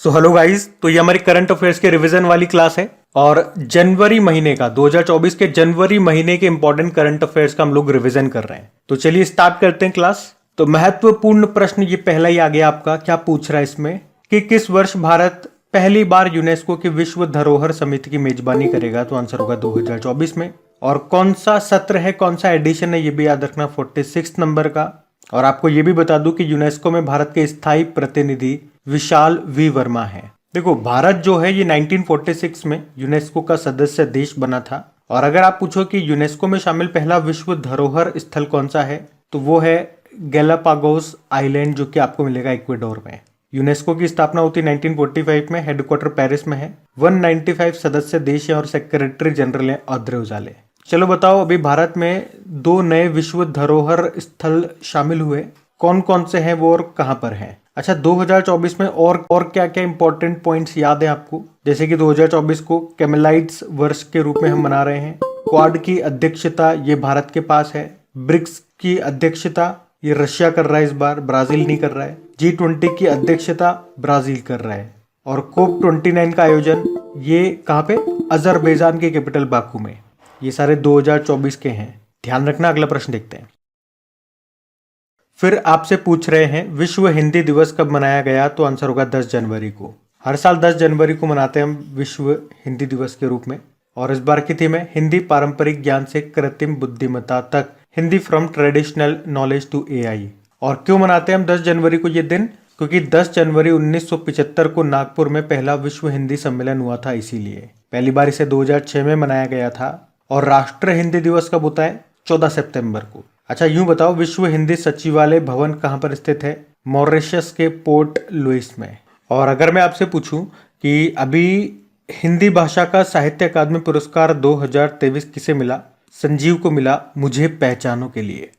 So hello guys, तो ये हमारी करंट अफेयर्स के रिवीजन वाली क्लास है और जनवरी महीने का 2024 के जनवरी महीने के इंपॉर्टेंट करंट अफेयर्स का हम लोग रिवीजन कर रहे हैं। तो चलिए स्टार्ट करते हैं क्लास। तो महत्वपूर्ण प्रश्न ये पहला ही आ गया आपका, क्या पूछ रहा है इसमें कि किस वर्ष भारत पहली बार यूनेस्को की विश्व धरोहर समिति की मेजबानी करेगा? तो आंसर होगा 2024 में। और कौन सा सत्र है, कौन सा एडिशन है, ये भी याद रखना, 46 नंबर का। और आपको ये भी बता दूं कि यूनेस्को में भारत के स्थायी प्रतिनिधि विशाल वी वर्मा है। देखो, भारत जो है ये 1946 में यूनेस्को का सदस्य देश बना था। और अगर आप पूछो कि यूनेस्को में शामिल पहला विश्व धरोहर स्थल कौन सा है, तो वो है गैलापागोस आइलैंड, जो कि आपको मिलेगा इक्वेडोर में। यूनेस्को की स्थापना होती 1945 में, हेडक्वार्टर पेरिस में है। 195 सदस्य देश है और सेक्रेटरी जनरल है ऑद्रे अज़ौले। चलो बताओ, अभी भारत में 2 नए विश्व धरोहर स्थल शामिल हुए, कौन कौन से हैं वो और कहां पर हैं? अच्छा, 2024 में और क्या क्या इंपॉर्टेंट पॉइंट्स याद है आपको? जैसे कि 2024 को कैमेलाइट्स वर्ष के रूप में हम मना रहे हैं। क्वाड की अध्यक्षता ये भारत के पास है। ब्रिक्स की अध्यक्षता ये रशिया कर रहा है, इस बार ब्राजील नहीं कर रहा है। G20 की अध्यक्षता ब्राजील कर रहा है। और कोप 29 का आयोजन ये कहाँ पे? अजरबैजान के कैपिटल बाकू में। ये सारे 2024 के हैं, ध्यान रखना। अगला प्रश्न देखते हैं। फिर आपसे पूछ रहे हैं विश्व हिंदी दिवस कब मनाया गया? तो आंसर होगा 10 जनवरी को। हर साल 10 जनवरी को मनाते हैं हम विश्व हिंदी दिवस के रूप में। और इस बार की थीम है हिंदी पारंपरिक ज्ञान से कृत्रिम बुद्धिमत्ता तक, Hindi from traditional knowledge to AI। और क्यों मनाते हैं हम 10 जनवरी को ये दिन? क्योंकि 10 जनवरी 1975 को नागपुर में पहला विश्व हिंदी सम्मेलन हुआ था, इसीलिए। पहली बार इसे 2006 में मनाया गया था। और राष्ट्रीय हिंदी दिवस कब होता है? 14 सितंबर को। अच्छा, यूं बताओ, विश्व हिंदी सचिवालय भवन कहां पर स्थित है? मॉरिशस के पोर्ट लुइस में। और अगर मैं आपसे पूछूं कि अभी हिंदी भाषा का साहित्य अकादमी पुरस्कार 2023 किसे मिला? संजीव को मिला, मुझे पहचानों के लिए।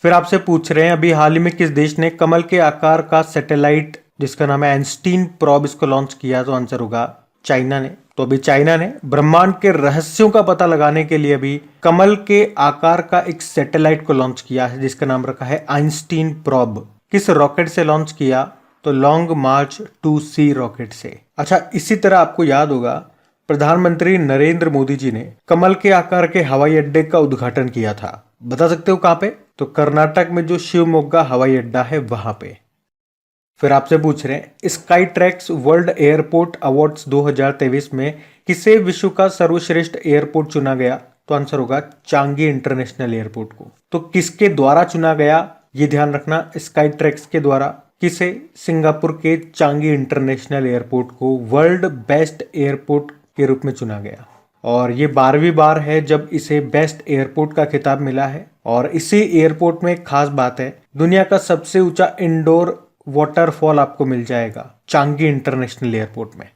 फिर आपसे पूछ रहे हैं अभी हाल ही में किस देश ने कमल के आकार का सैटेलाइट जिसका नाम है आइंस्टीन प्रोब, इसको लॉन्च किया? तो आंसर होगा चाइना ने। तो अभी चाइना ने ब्रह्मांड के रहस्यों का पता लगाने के लिए अभी कमल के आकार का एक सैटेलाइट को लॉन्च किया है, जिसका नाम रखा है आइंस्टीन प्रोब। किस रॉकेट से लॉन्च किया? तो लॉन्ग मार्च 2C रॉकेट से। अच्छा, इसी तरह आपको याद होगा प्रधानमंत्री नरेंद्र मोदी जी ने कमल के आकार के हवाई अड्डे का उद्घाटन किया था। बता सकते हो कहां पे? तो कर्नाटक में जो शिवमोग्गा हवाई अड्डा है वहां पे। फिर आपसे पूछ रहे हैं sky tracks world airport awards 2023 में किसे विश्व का सर्वश्रेष्ठ एयरपोर्ट चुना गया? तो आंसर होगा चांगी इंटरनेशनल एयरपोर्ट को। तो किसके द्वारा चुना गया ये ध्यान रखना, स्काई ट्रैक्स के द्वारा। किसे? सिंगापुर के चांगी इंटरनेशनल एयरपोर्ट को वर्ल्ड बेस्ट एयरपोर्ट के रूप में चुना गया। और ये 12वीं बार है जब इसे बेस्ट एयरपोर्ट का खिताब मिला है। और इसी एयरपोर्ट में एक खास बात है, दुनिया का सबसे ऊंचा इंडोर वाटरफॉल आपको मिल जाएगा चांगी इंटरनेशनल एयरपोर्ट में।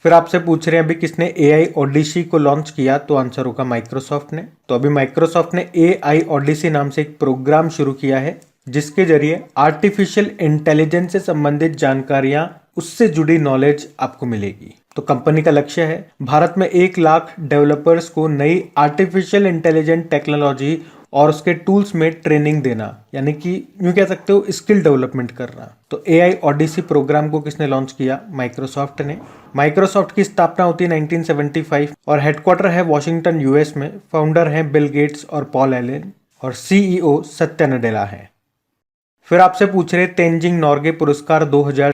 फिर आपसे पूछ रहे हैं अभी किसने AI ओडिसी को लॉन्च किया? तो आंसर होगा माइक्रोसॉफ्ट ने। तो अभी माइक्रोसॉफ्ट ने AI ओडिसी नाम से एक प्रोग्राम शुरू किया है, जिसके जरिए आर्टिफिशियल इंटेलिजेंस से संबंधित जानकारियां, उससे जुड़ी नॉलेज आपको मिलेगी। तो कंपनी का लक्ष्य है भारत में 1 लाख डेवलपर्स को नई आर्टिफिशियल इंटेलिजेंट टेक्नोलॉजी और उसके टूल्स में ट्रेनिंग देना, यानी कि यूं कह सकते हो स्किल डेवलपमेंट करना। तो AI ओडिसी प्रोग्राम को किसने लॉन्च किया? माइक्रोसॉफ्ट ने। माइक्रोसॉफ्ट की स्थापना होती है 1975 और हेडक्वार्टर है वॉशिंगटन US में। फाउंडर हैं बिल गेट्स और पॉल एलन और CEO सत्या नडेला है। फिर आपसे पूछ रहे तेंजिंग नॉर्गे पुरस्कार 2000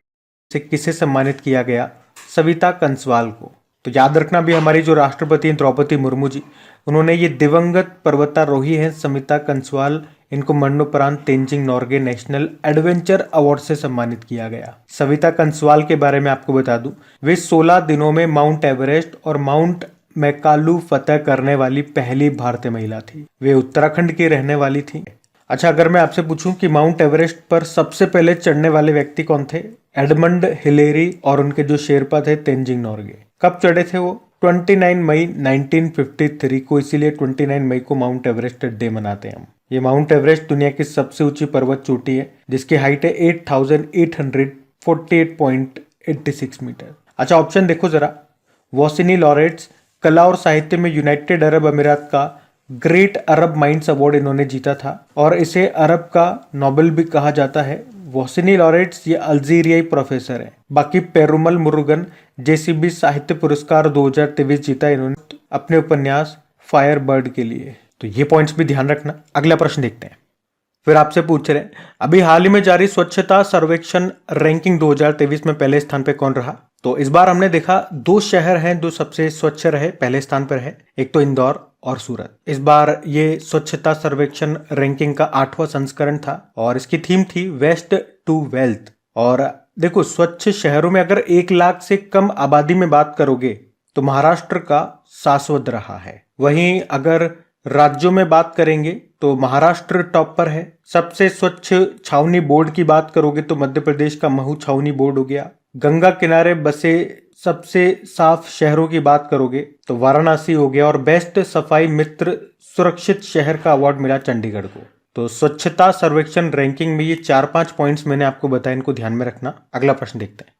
से किसे सम्मानित किया गया? सविता कंसवाल को। तो याद रखना भी हमारी जो राष्ट्रपति द्रौपदी मुर्मू जी, उन्होंने ये दिवंगत पर्वतारोही हैं सविता कंसवाल, इनको मरणोपरांत Tenzing Norgay national adventure award से सम्मानित किया गया। सविता कंसवाल के बारे में आपको बता दूं, वे 16 दिनों में माउंट एवरेस्ट और माउंट मैकालू फतह करने वाली पहली भारतीय महिला थी। वे उत्तराखंड की रहने वाली थी। अच्छा, अगर मैं आपसे पूछूं कि माउंट एवरेस्ट पर सबसे पहले चढ़ने वाले व्यक्ति कौन थे? एडमंड हिलेरी और उनके जो शेरपा थे तेंजिंग नॉर्गे। कब चढ़े थे वो? 29 मई 1953 को, इसीलिए 29 मई को माउंट एवरेस्ट डे मनाते हैं हम। ये माउंट एवरेस्ट दुनिया की सबसे ऊंची पर्वत चोटी है, जिसकी हाइट है 8848.86 मीटर। अच्छा, ऑप्शन देखो जरा। वॉसिनी लॉरेट्स, कला और साहित्य में यूनाइटेड अरब अमीरात का ग्रेट अरब माइंड्स अवार्ड इन्होंने जीता था और इसे अरब का नोबेल भी कहा जाता है। वोसिनी लॉरेट्स ये अल्जीरियाई प्रोफेसर है। बाकी पेरुमल मुरुगन जेसीबी साहित्य पुरस्कार 2023 जीता इन्होंने अपने उपन्यास फायर बर्ड के लिए। तो ये पॉइंट्स भी ध्यान रखना। अगला प्रश्न देखते हैं। फिर आपसे पूछ रहे हैं अभी हाल ही में जारी स्वच्छता सर्वेक्षण रैंकिंग 2023 में पहले स्थान पे कौन रहा। तो इस बार हमने देखा 2 शहर हैं जो सबसे स्वच्छ रहे, पहले स्थान पर है, एक तो इंदौर और सूरत। इस बार ये स्वच्छता सर्वेक्षण रैंकिंग का 8वां संस्करण था और इसकी थीम थी वेस्ट टू वेल्थ। और देखो, स्वच्छ शहरों में अगर 1 लाख से कम आबादी में बात करोगे तो महाराष्ट्र का शाश्वत रहा है। वहीं अगर राज्यों में बात करेंगे तो महाराष्ट्र टॉप पर है। सबसे स्वच्छ छावनी बोर्ड की बात करोगे तो मध्य प्रदेश का महू छावनी बोर्ड हो गया। गंगा किनारे बसे सबसे साफ शहरों की बात करोगे तो वाराणसी हो गया। और बेस्ट सफाई मित्र सुरक्षित शहर का अवार्ड मिला चंडीगढ़ को। तो स्वच्छता सर्वेक्षण रैंकिंग में ये 4-5 पॉइंट्स मैंने आपको बताया, इनको ध्यान में रखना। अगला प्रश्न देखते हैं।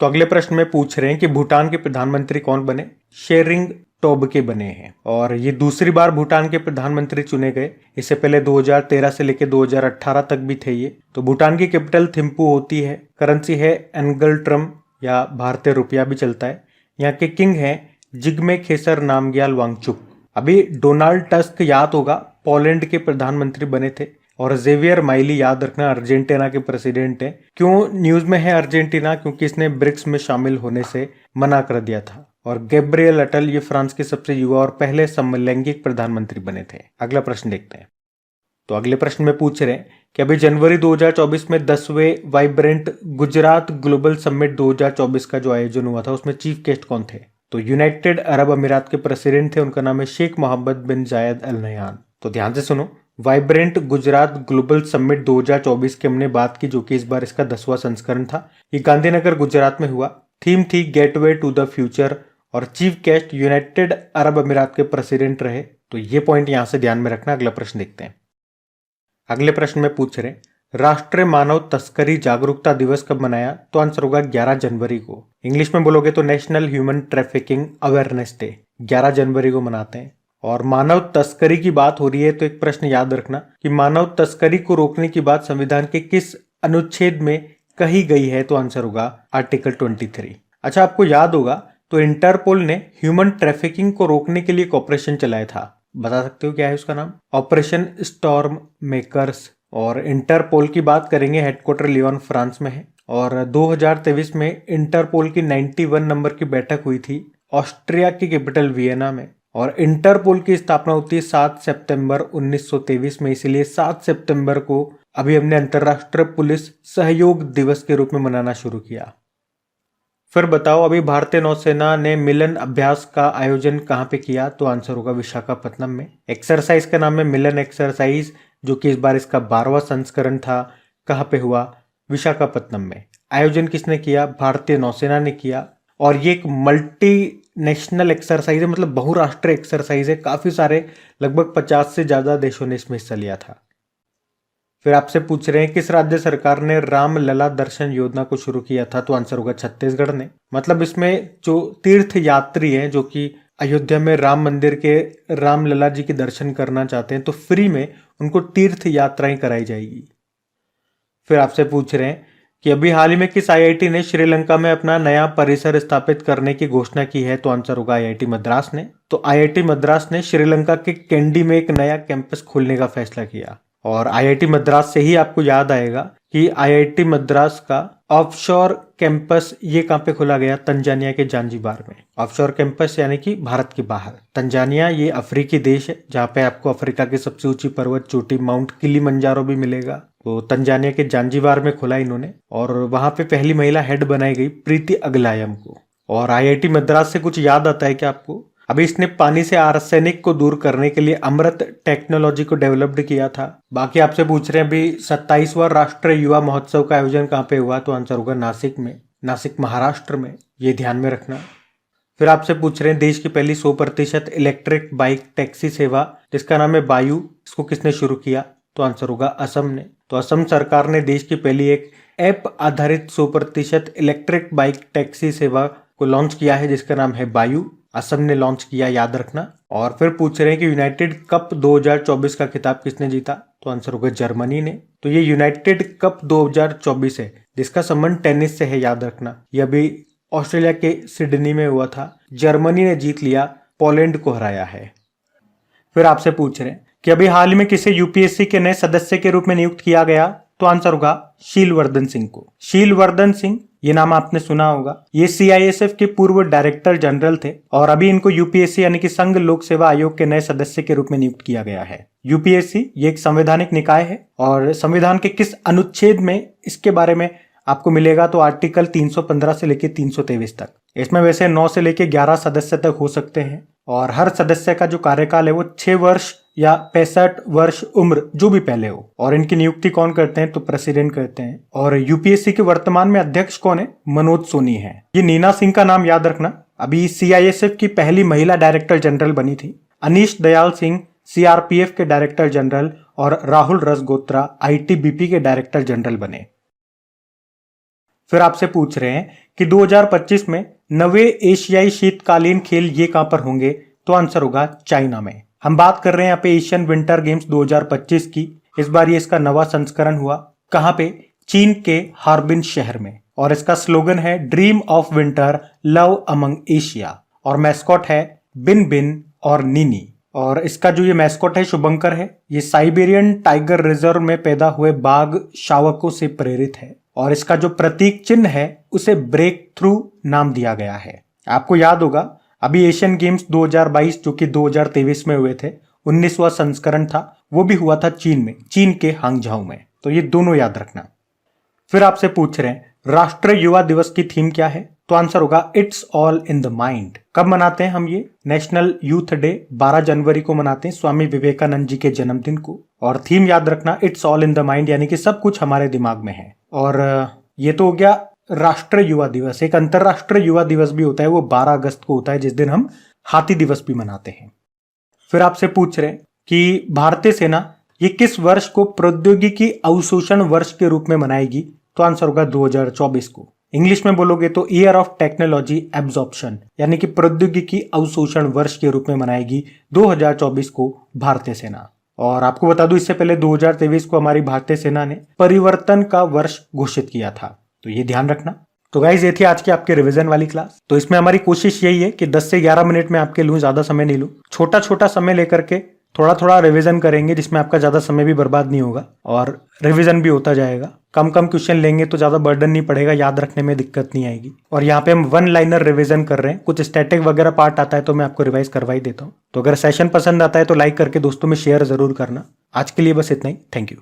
तो अगले प्रश्न में पूछ रहे हैं कि भूटान के प्रधानमंत्री कौन बने। शेरिंग टोब्गे बने हैं और ये दूसरी बार भूटान के प्रधानमंत्री चुने गए। इससे पहले 2013 से लेकर 2018 तक भी थे ये। तो भूटान की कैपिटल थिम्पू होती है। करेंसी है एंगलट्रम या भारतीय रुपया भी चलता है। यहाँ के किंग हैं जिग्मे खेसर नामग्याल वांगचुक। अभी डोनाल्ड टस्क याद होगा, पोलैंड के प्रधानमंत्री बने थे। और जेवियर माइली याद रखना, अर्जेंटीना के प्रेसिडेंट हैं। क्यों न्यूज में है अर्जेंटीना? क्योंकि इसने ब्रिक्स में शामिल होने से मना कर दिया था। और गैब्रियल अटल ये फ्रांस के सबसे युवा और पहले समलैंगिक प्रधानमंत्री बने थे। अगला प्रश्न देखते हैं। तो अगले प्रश्न में पूछ रहे हैं कि अभी जनवरी 2024 में 10वें वाइब्रेंट गुजरात ग्लोबल समिट 2024 का जो आयोजन हुआ था उसमें चीफ गेस्ट कौन थे। तो यूनाइटेड अरब अमीरात के प्रेसिडेंट थे, उनका नाम है शेख मोहम्मद बिन जायद अल नह्यान। तो ध्यान से सुनो, वाइब्रेंट गुजरात ग्लोबल समिट 2024 की हमने बात की, जो कि इस बार इसका 10वां संस्करण था। ये गांधीनगर गुजरात में हुआ। थीम थी गेटवे टू द फ्यूचर और चीफ गेस्ट यूनाइटेड अरब अमीरात के प्रेसिडेंट रहे। तो ये पॉइंट यहां से ध्यान में रखना। अगला प्रश्न देखते हैं। अगले प्रश्न में पूछ रहे राष्ट्रीय मानव तस्करी जागरूकता दिवस कब मनाया। तो आंसर होगा 11 जनवरी को। इंग्लिश में बोलोगे तो national human trafficking awareness day 11 जनवरी को मनाते हैं। और मानव तस्करी की बात हो रही है तो एक प्रश्न याद रखना कि मानव तस्करी को रोकने की बात संविधान के किस अनुच्छेद में कही गई है। तो आंसर होगा आर्टिकल 23। अच्छा, आपको याद होगा तो इंटरपोल ने ह्यूमन ट्रैफिकिंग को रोकने के लिए एक ऑपरेशन चलाया था। बता सकते हो क्या है उसका नाम? Operation storm makers. और इंटरपोल की बात करेंगे, हेडक्वार्टर लियोन फ्रांस में है। और 2023 में इंटरपोल की 91 नंबर की बैठक हुई थी ऑस्ट्रिया की कैपिटल वियना में। और इंटरपोल की स्थापना होती है 7 सितंबर 1923 में, इसीलिए 7 सितंबर को अभी हमने अंतर्राष्ट्रीय पुलिस सहयोग दिवस के रूप में मनाना शुरू किया। फिर बताओ, अभी भारतीय नौसेना ने मिलन अभ्यास का आयोजन कहाँ पे किया। तो आंसर होगा विशाखापत्तनम में। एक्सरसाइज का नाम है मिलन एक्सरसाइज, जो कि इस बार इसका 12वां संस्करण था। कहाँ पे हुआ? विशाखापत्तनम में। आयोजन किसने किया? भारतीय नौसेना ने किया। और ये एक मल्टी नेशनल एक्सरसाइज है, मतलब बहुराष्ट्रीय एक्सरसाइज है। काफी सारे लगभग 50 से ज्यादा देशों ने इसमें हिस्सा लिया था। फिर आपसे पूछ रहे हैं किस राज्य सरकार ने राम लला दर्शन योजना को शुरू किया था। तो आंसर होगा छत्तीसगढ़ ने। मतलब इसमें जो तीर्थ यात्री हैं जो कि अयोध्या में राम मंदिर के राम लला जी के दर्शन करना चाहते हैं तो फ्री में उनको तीर्थ यात्राएं कराई जाएगी। फिर आपसे पूछ रहे हैं कि अभी हाल ही में किस आईआईटी ने श्रीलंका में अपना नया परिसर स्थापित करने की घोषणा की है। तो आंसर होगा आईआईटी मद्रास ने। तो आईआईटी मद्रास ने श्रीलंका के कैंडी में एक नया कैंपस खोलने का फैसला किया। और आईआईटी मद्रास से ही आपको याद आएगा कि आईआईटी मद्रास का ऑफशोर कैंपस ये कहाँ पे खोला गया? तंजानिया के जांजिबार में। ऑफशोर कैंपस यानी कि भारत के बाहर। तंजानिया ये अफ्रीकी देश है जहाँ पे आपको अफ्रीका की सबसे ऊंची पर्वत चोटी माउंट किलिमंजारो भी मिलेगा। तो तंजानिया के जांजिबार में खोला इन्होंने। और वहां पे पहली महिला हेड बनाई गई प्रीति अगलायम को। और आईआईटी मद्रास से कुछ याद आता है क्या आपको? अभी इसने पानी से आर्सेनिक को दूर करने के लिए अमृत टेक्नोलॉजी को डेवलप्ड किया था। बाकी आपसे पूछ रहे हैं अभी 27वां राष्ट्रीय युवा महोत्सव का आयोजन कहाँ पे हुआ। तो आंसर होगा नासिक में। नासिक महाराष्ट्र में, ये ध्यान में रखना। फिर आपसे पूछ रहे हैं देश की पहली 100% इलेक्ट्रिक बाइक टैक्सी सेवा जिसका नाम है बायू, इसको किसने शुरू किया। तो आंसर होगा असम ने। तो असम सरकार ने देश की पहली एक ऐप आधारित 100% इलेक्ट्रिक बाइक टैक्सी सेवा को लॉन्च किया है जिसका नाम है बायू। असम ने लॉन्च किया, याद रखना। और फिर पूछ रहे हैं कि यूनाइटेड कप 2024 का खिताब किसने जीता। तो आंसर होगा जर्मनी ने। तो ये यूनाइटेड कप 2024 है जिसका संबंध टेनिस से है, याद रखना। यह भी ऑस्ट्रेलिया के सिडनी में हुआ था, जर्मनी ने जीत लिया, पोलैंड को हराया है। फिर आपसे पूछ रहे हैं कि अभी हाल में किसे यूपीएससी के नए सदस्य के रूप में नियुक्त किया गया, तो आंसर होगा शीलवर्धन सिंह को। शीलवर्धन सिंह, ये नाम आपने सुना होगा, ये सीआईएसएफ के पूर्व डायरेक्टर जनरल थे और अभी इनको यूपीएससी यानी कि संघ लोक सेवा आयोग के नए सदस्य के रूप में नियुक्त किया गया है। यूपीएससी ये एक संवैधानिक निकाय है और संविधान के किस अनुच्छेद में इसके बारे में आपको मिलेगा, तो आर्टिकल 315 से लेकर 323 तक। इसमें वैसे 9 से लेकर 11 सदस्य तक हो सकते हैं और हर सदस्य का जो कार्यकाल है वो 6 वर्ष या 65 वर्ष उम्र जो भी पहले हो। और इनकी नियुक्ति कौन करते हैं, तो प्रेसिडेंट करते हैं। और यूपीएससी के वर्तमान में अध्यक्ष कौन है, मनोज सोनी है। ये नीना सिंह का नाम याद रखना, अभी सीआईएसएफ की पहली महिला डायरेक्टर जनरल बनी थी। अनीश दयाल सिंह सीआरपीएफ के डायरेक्टर जनरल और राहुल रसगोत्रा आईटीबीपी के डायरेक्टर जनरल बने। फिर आपसे पूछ रहे हैं कि 2025 में 9वें एशियाई शीतकालीन खेल ये कहां पर होंगे, तो आंसर होगा चाइना में। हम बात कर रहे हैं यहाँ पे एशियन विंटर गेम्स 2025 की। इस बार ये इसका नवा संस्करण हुआ, कहां पे, चीन के हार्बिन शहर में। और इसका स्लोगन है dream of winter love among Asia और मैस्कॉट है बिन बिन और नीनी। और इसका जो ये मैस्कॉट है शुभंकर है, ये साइबेरियन टाइगर रिजर्व में पैदा हुए बाघ शावकों से प्रेरित है और इसका जो प्रतीक चिन्ह है उसे ब्रेक थ्रू नाम दिया गया है। आपको याद होगा अभी एशियन गेम्स 2022 जो कि 2023 में हुए थे, 19वां संस्करण था, वो भी हुआ था चीन में, चीन के हांगझाऊ में। तो ये दोनों याद रखना। फिर आपसे पूछ रहे हैं राष्ट्रीय युवा दिवस की थीम क्या है, तो आंसर होगा it's all in the mind. कब मनाते हैं हम ये, नेशनल यूथ डे 12 जनवरी को मनाते हैं, स्वामी विवेकानंद जी के जन्मदिन को। और थीम याद रखना it's all in the mind, यानी कि सब कुछ हमारे दिमाग में है। और ये तो हो गया राष्ट्रीय युवा दिवस। एक अंतरराष्ट्रीय युवा दिवस भी होता है, वो 12 अगस्त को होता है, जिस दिन हम हाथी दिवस भी मनाते हैं। फिर आपसे पूछ रहे हैं कि भारतीय सेना ये किस वर्ष को प्रौद्योगिकी अवशोषण वर्ष के रूप में मनाएगी, तो आंसर होगा 2024 को। इंग्लिश में बोलोगे तो ईयर ऑफ टेक्नोलॉजी एब्जॉर्प्शन, यानी कि प्रौद्योगिकी अवशोषण वर्ष के रूप में मनाएगी 2024 को भारतीय सेना। और आपको बता दूं इससे पहले 2023 को हमारी भारतीय सेना ने परिवर्तन का वर्ष घोषित किया था, तो ये ध्यान रखना। तो गाइज ये थी आज की आपके रिवीजन वाली क्लास। तो इसमें हमारी कोशिश यही है कि 10 से 11 मिनट में आपके लूं, ज्यादा समय नहीं लूं। छोटा छोटा समय लेकर के थोड़ा थोड़ा रिवीजन करेंगे जिसमें आपका ज्यादा समय भी बर्बाद नहीं होगा और रिवीजन भी होता जाएगा। कम कम क्वेश्चन लेंगे तो ज्यादा बर्डन नहीं पड़ेगा, याद रखने में दिक्कत नहीं आएगी। और यहाँ पे हम 1 लाइनर रिवीजन कर रहे हैं, कुछ स्टैटिक वगैरह पार्ट आता है तो मैं आपको रिवाइज करवा ही देता हूँ। तो अगर सेशन पसंद आता है तो लाइक करके दोस्तों में शेयर जरूर करना। आज के लिए बस इतना ही, थैंक यू।